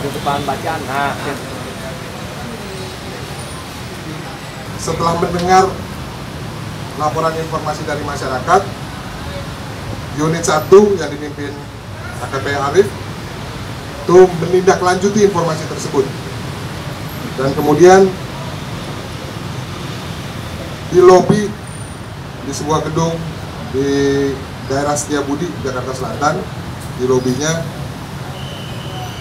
tutupan bacaan. Nah, setelah mendengar laporan informasi dari masyarakat, unit 1 yang dipimpin AKP Arif itu menindaklanjuti informasi tersebut, dan kemudian di lobi di sebuah gedung di daerah Setiabudi, Jakarta Selatan, di lobinya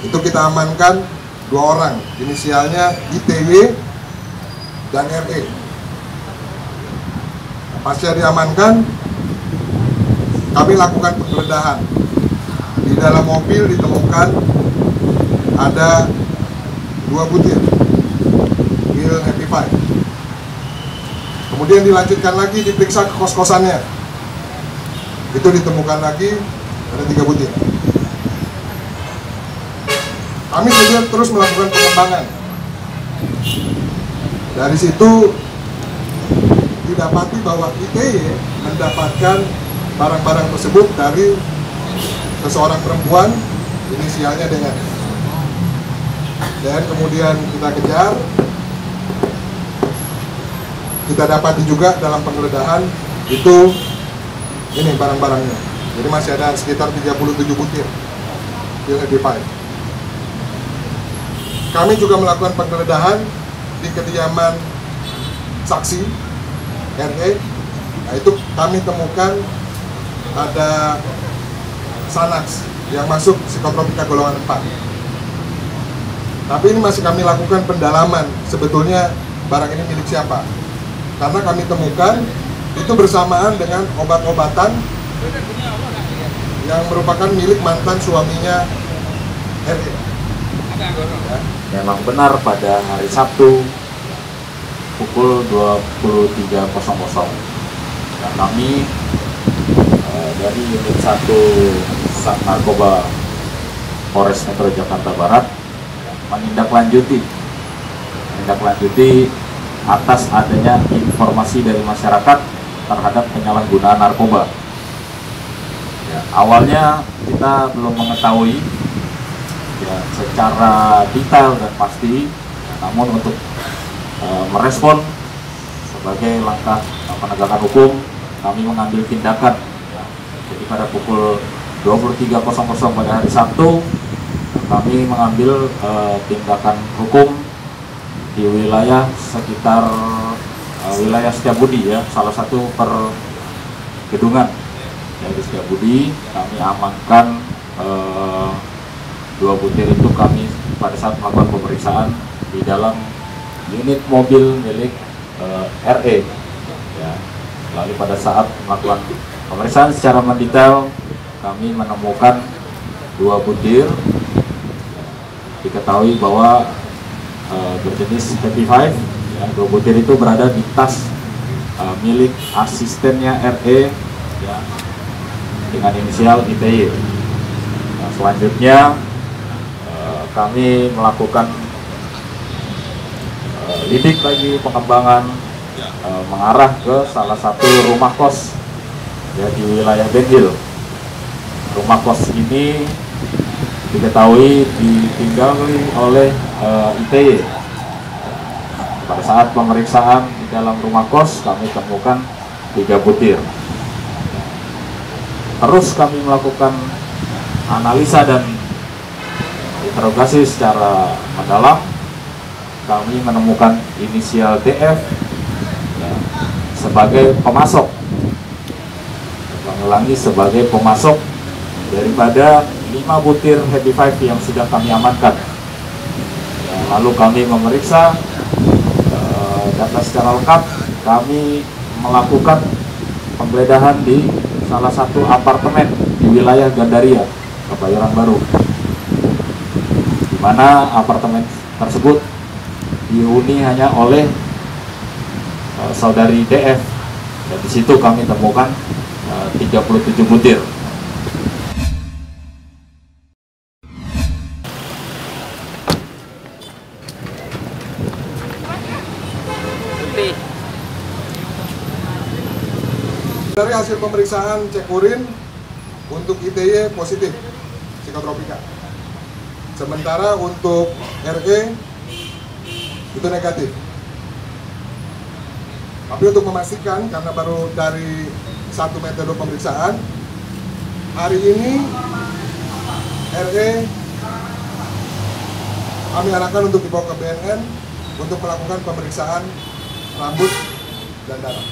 itu kita amankan 2 orang, inisialnya ITY dan RE. Pasca diamankan, kami lakukan penggeledahan. Di dalam mobil ditemukan ada 2 butir pil Happy Five. Kemudian dilanjutkan lagi diperiksa ke kos-kosannya. Itu ditemukan lagi ada 3 butir. Kami juga terus melakukan pengembangan. Dari situ didapati bahwa ITY mendapatkan barang-barang tersebut dari seseorang perempuan inisialnya dengan. Dan kemudian kita kejar, kita dapati juga dalam penggeledahan itu ini barang-barangnya. Jadi masih ada sekitar 37 butir pil Happy Five. Kami juga melakukan penggeledahan di kediaman saksi RE. Nah, itu kami temukan ada Xanax yang masuk psikotropika golongan 4. Tapi ini masih kami lakukan pendalaman, sebetulnya barang ini milik siapa. Karena kami temukan itu bersamaan dengan obat-obatan yang merupakan milik mantan suaminya RE. Ya, memang benar pada hari Sabtu pukul 23.00 nah, kami dari unit 1 Sat Narkoba Polres Metro Jakarta Barat menindaklanjuti atas adanya informasi dari masyarakat terhadap penyalahgunaan narkoba. Ya, awalnya kita belum mengetahui ya, secara detail dan pasti, namun untuk merespon sebagai langkah penegakan hukum, kami mengambil tindakan. Ya. Jadi pada pukul 23.00 pada hari Sabtu, kami mengambil tindakan hukum di wilayah sekitar wilayah Setiabudi, ya, salah satu pergedungan. Ya, di Setiabudi kami amankan 2 butir itu kami pada saat melakukan pemeriksaan di dalam unit mobil milik RE. Ya. Lalu pada saat melakukan pemeriksaan secara mendetail, kami menemukan 2 butir. Diketahui bahwa berjenis Happy Five. Ya, 2 butir itu berada di tas milik asistennya RE, ya, dengan inisial ITY. Nah, selanjutnya kami melakukan lidik lagi pengembangan mengarah ke salah satu rumah kos, ya, di wilayah Benhil. Rumah kos ini diketahui ditinggali oleh ITY. Pada saat pemeriksaan di dalam rumah kos kami temukan 3 butir. Terus kami melakukan analisa dan interogasi secara mendalam. Kami menemukan inisial DF, ya, sebagai pemasok. Mengulangi, sebagai pemasok daripada 5 butir Happy Five yang sudah kami amankan. Ya, lalu kami memeriksa data secara lengkap. Kami melakukan penggeledahan di salah satu apartemen di wilayah Gandaria, Kebayoran Baru, di mana apartemen tersebut dihuni hanya oleh saudari DF, dan di situ kami temukan 37 butir. Dari hasil pemeriksaan cek urin untuk ITY positif psikotropika. Sementara untuk RE itu negatif. Tapi untuk memastikan, karena baru dari satu metode pemeriksaan, hari ini RE kami arahkan untuk dibawa ke BNN untuk melakukan pemeriksaan rambut dan darah.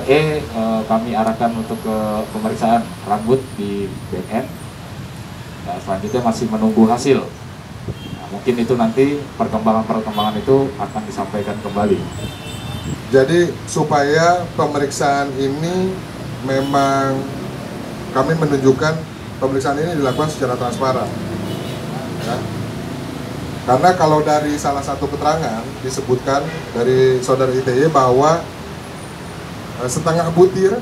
RE kami arahkan untuk ke pemeriksaan rambut di BNN. Nah, selanjutnya masih menunggu hasil. Nah, mungkin itu nanti perkembangan itu akan disampaikan kembali. Jadi supaya pemeriksaan ini memang kami menunjukkan pemeriksaan ini dilakukan secara transparan. Ya. Karena kalau dari salah satu keterangan disebutkan dari saudara ITY bahwa setengah butir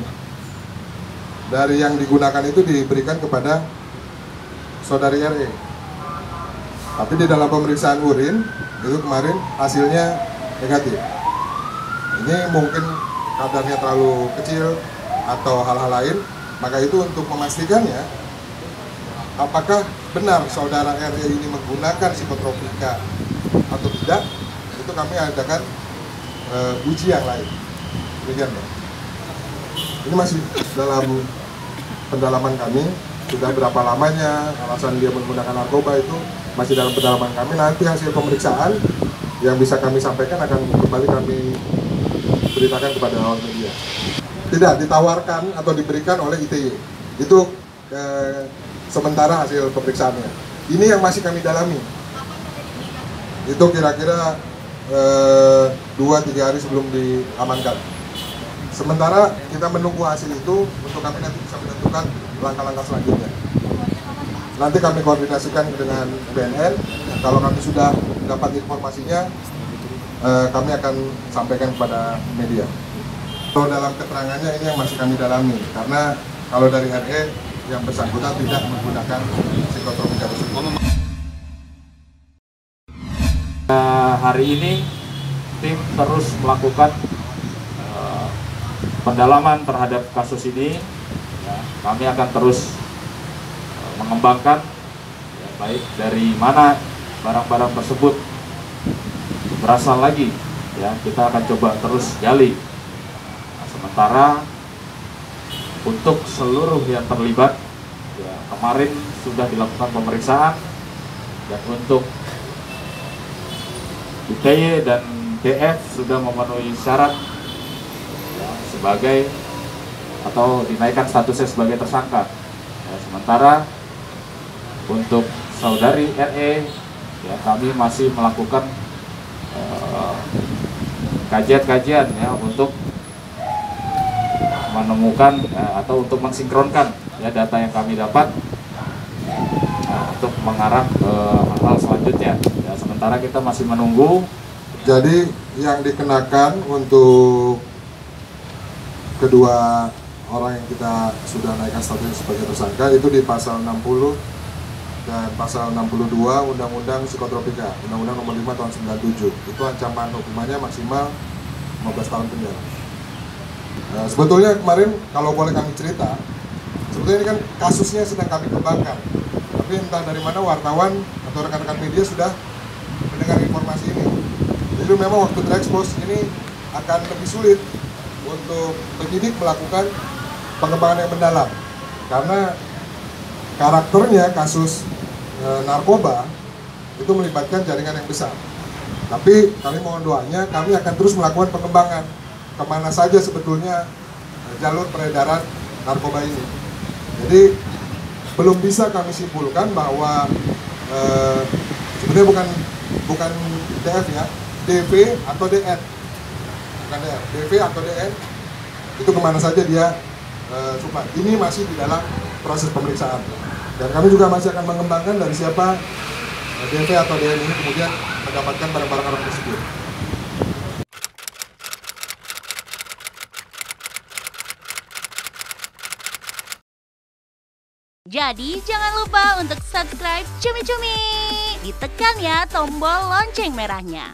dari yang digunakan itu diberikan kepada saudari RE. Tapi di dalam pemeriksaan urin itu kemarin hasilnya negatif. Ini mungkin kadarnya terlalu kecil atau hal-hal lain, maka itu untuk memastikannya apakah benar saudara RE ini menggunakan psikotropika atau tidak, itu kami adakan uji yang lain. Demikian, Pak. Ini masih dalam pendalaman kami, sudah berapa lamanya alasan dia menggunakan narkoba itu masih dalam pendalaman kami. Nanti hasil pemeriksaan yang bisa kami sampaikan akan kembali kami beritakan kepada awak media. Tidak ditawarkan atau diberikan oleh ITY. Itu sementara hasil pemeriksaannya. Ini yang masih kami dalami. Itu kira-kira 2-3 hari sebelum diamankan. Sementara kita menunggu hasil itu untuk kami nanti bisa menentukan langkah-langkah selanjutnya. Nanti kami koordinasikan dengan BNN. Kalau kami sudah dapat informasinya, kami akan sampaikan kepada media. Kalau dalam keterangannya ini yang masih kami dalami, karena kalau dari RE yang bersangkutan tidak menggunakan psikotropika tersebut. Hari ini tim terus melakukan pendalaman terhadap kasus ini. Ya, kami akan terus mengembangkan baik dari mana barang-barang tersebut berasal lagi. Ya, kita akan coba terus gali. Nah, sementara untuk seluruh yang terlibat, ya, kemarin sudah dilakukan pemeriksaan, dan untuk ITY dan DF sudah memenuhi syarat ya, sebagai atau dinaikkan statusnya sebagai tersangka. Ya, sementara untuk saudari RE, ya, kami masih melakukan kajian-kajian ya untuk menemukan atau untuk mensinkronkan ya data yang kami dapat untuk mengarah ke hal selanjutnya. Ya, sementara kita masih menunggu. Jadi yang dikenakan untuk kedua orang yang kita sudah naikkan status sebagai tersangka itu di pasal 60 dan pasal 62 Undang-Undang Psikotropika, Undang-Undang Nomor 5 Tahun 97. Itu ancaman hukumannya maksimal 15 tahun penjara. Nah, sebetulnya kemarin kalau boleh kami cerita, sebetulnya ini kan kasusnya sedang kami kembangkan. Tapi entah dari mana wartawan atau rekan-rekan media sudah mendengar informasi ini. Jadi memang waktu terekspos ini akan lebih sulit untuk penyidik melakukan pengembangan yang mendalam. Karena karakternya kasus narkoba itu melibatkan jaringan yang besar. Tapi kami mohon doanya, kami akan terus melakukan pengembangan kemana saja sebetulnya jalur peredaran narkoba ini. Jadi belum bisa kami simpulkan bahwa sebenarnya bukan DF ya, DV atau DN, bukan DF, DV atau DN itu kemana saja dia supply. Ini masih di dalam proses pemeriksaan. Dan kami juga masih akan mengembangkan dari siapa DV atau DN ini kemudian mendapatkan barang-barang orang tersebut. Jadi jangan lupa untuk subscribe Cumi Cumi. Ditekan ya tombol lonceng merahnya.